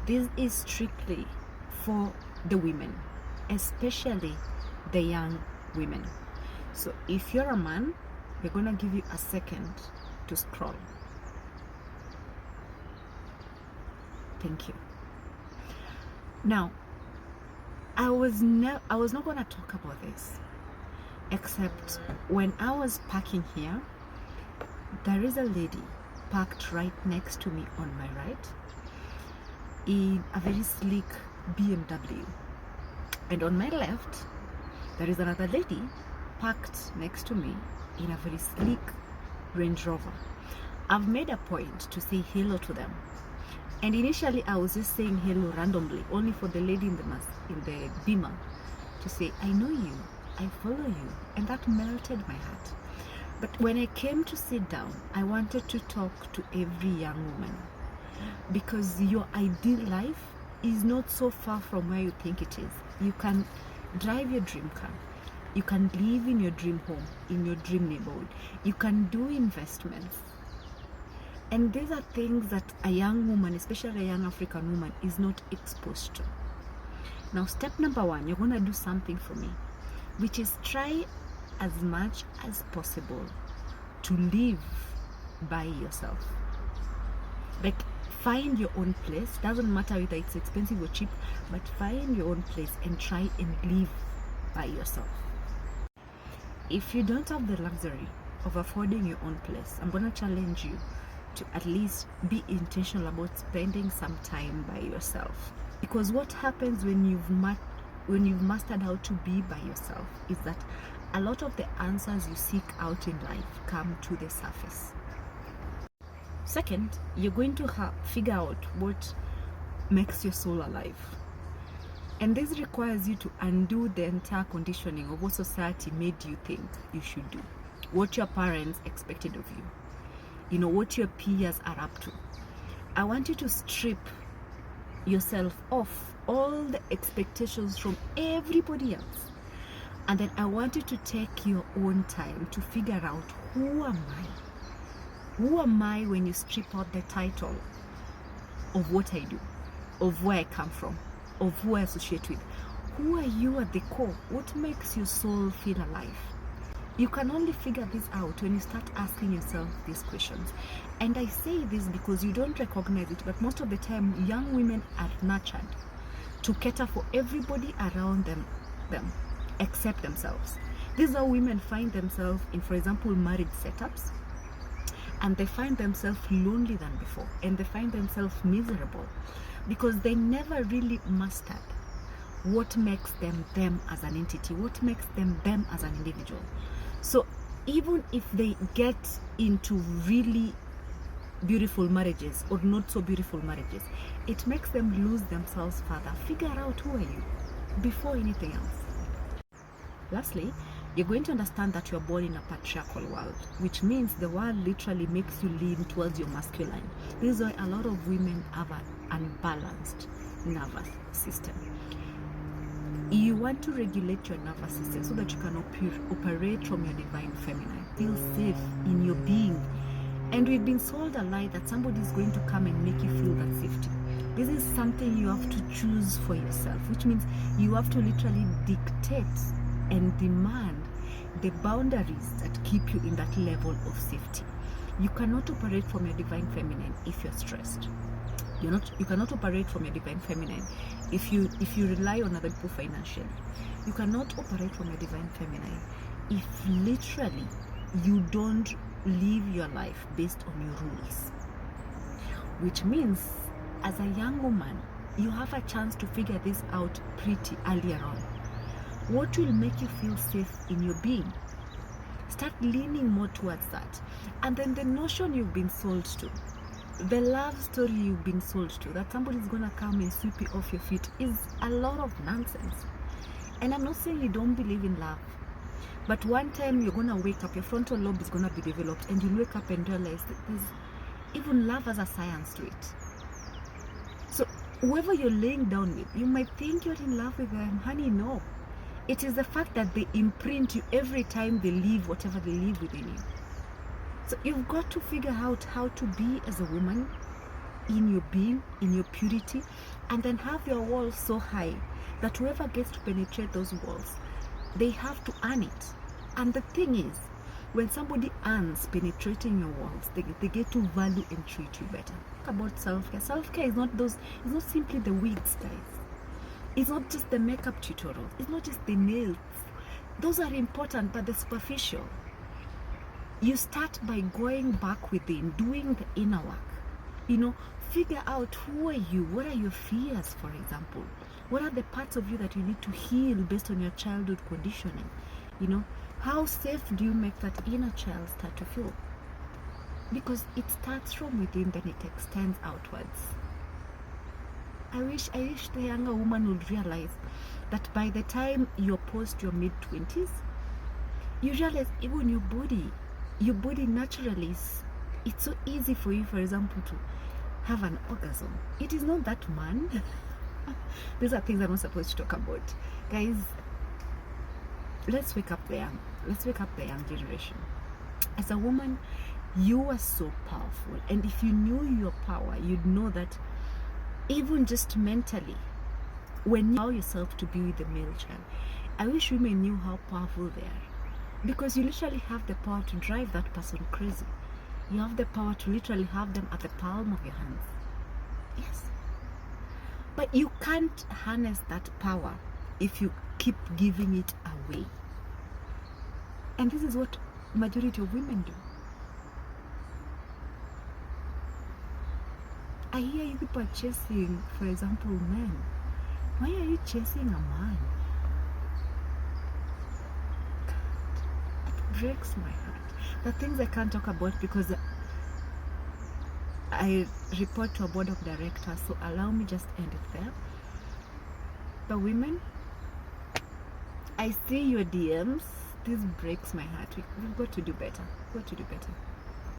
This is strictly for the women, especially the young women. So if you're a man, we're gonna give you a second to scroll. Thank you. Now, I was not gonna talk about this, except when I was parking here, there is a lady parked right next to me on my right in a very sleek BMW, and on my left there is another lady parked next to me in a very sleek Range Rover. I've made a point to say hello to them, and initially I was just saying hello randomly, only for the lady in the Beamer to say, I know you, I follow you, and that melted my heart. But when I came to sit down, I wanted to talk to every young woman, because your ideal life is not so far from where you think it is. You can drive your dream car, you can live in your dream home, in your dream neighborhood, you can do investments, and these are things that a young woman, especially a young African woman, is not exposed to. Now, step number one, you're gonna do something for me, which is try as much as possible to live by yourself. Like, find your own place. Doesn't matter whether it's expensive or cheap, but find your own place and try and live by yourself. If you don't have the luxury of affording your own place, I'm gonna challenge you to at least be intentional about spending some time by yourself. Because what happens when you've mastered how to be by yourself is that a lot of the answers you seek out in life come to the surface. Second, you're going to figure out what makes your soul alive. And this requires you to undo the entire conditioning of what society made you think you should do, what your parents expected of you, what your peers are up to. I want you to strip yourself off all the expectations from everybody else, and then I want you to take your own time to figure out, who am I when you strip out the title of what I do, of where I come from, of who I associate with. Who are you at the core? What makes your soul feel alive? You can only figure this out when you start asking yourself these questions. And I say this because you don't recognize it, but most of the time young women are nurtured to cater for everybody around them except themselves. These are women find themselves in, for example, marriage setups, and they find themselves lonely than before, and they find themselves miserable because they never really mastered what makes them them as an entity, what makes them them as an individual. So even if they get into really beautiful marriages or not so beautiful marriages, it makes them lose themselves further. Figure out, who are you before anything else. Lastly, you're going to understand that you're born in a patriarchal world, which means the world literally makes you lean towards your masculine. This is why a lot of women have an unbalanced nervous system. You want to regulate your nervous system so that you can operate from your divine feminine, feel safe in your being. And we've been sold a lie that somebody is going to come and make you feel that safety. This is something you have to choose for yourself, which means you have to literally dictate and demand the boundaries that keep you in that level of safety. You cannot operate from your divine feminine if you're stressed. You cannot operate from your divine feminine if you rely on other people financially. You cannot operate from your divine feminine if literally you don't live your life based on your rules. Which means, as a young woman, you have a chance to figure this out pretty earlier on. What will make you feel safe in your being? Start leaning more towards that. And then the notion you've been sold to, the love story you've been sold to, that somebody's gonna come and sweep you off your feet, is a lot of nonsense. And I'm not saying you don't believe in love, but one time you're gonna wake up, your frontal lobe is gonna be developed, and you'll wake up and realize that even love has a science to it. So whoever you're laying down with, you might think you're in love with them. Honey, no. It is the fact that they imprint you every time they leave whatever they leave within you. So you've got to figure out how to be as a woman in your being, in your purity, and then have your walls so high that whoever gets to penetrate those walls, they have to earn it. And the thing is, when somebody earns penetrating your walls, they get to value and treat you better. Talk about self-care. Self-care is not those, it's not simply the wigs, guys. It's not just the makeup tutorials. It's not just the nails. Those are important, but the superficial. You start by going back within, doing the inner work. You know, figure out who are you, what are your fears, for example. What are the parts of you that you need to heal based on your childhood conditioning? You know, how safe do you make that inner child start to feel? Because it starts from within, then it extends outwards. I wish the younger woman would realize that by the time you're post your mid-20s, you realize even your body naturally it's so easy for you, for example, to have an orgasm. It is not that man. These are things I'm not supposed to talk about. Guys, let's wake up the young generation. As a woman, you are so powerful, and if you knew your power, you'd know that even just mentally, when you allow yourself to be with the male child, I wish women knew how powerful they are, because you literally have the power to drive that person crazy. You have the power to literally have them at the palm of your hands. Yes. But you can't harness that power if you keep giving it away. And this is what majority of women do. I hear you people are chasing, for example, men. Why are you chasing a man? It breaks my heart. The things I can't talk about because I report to a board of directors, so allow me just end it there. But women, I see your DMs. This breaks my heart. We've got to do better. We've got to do better.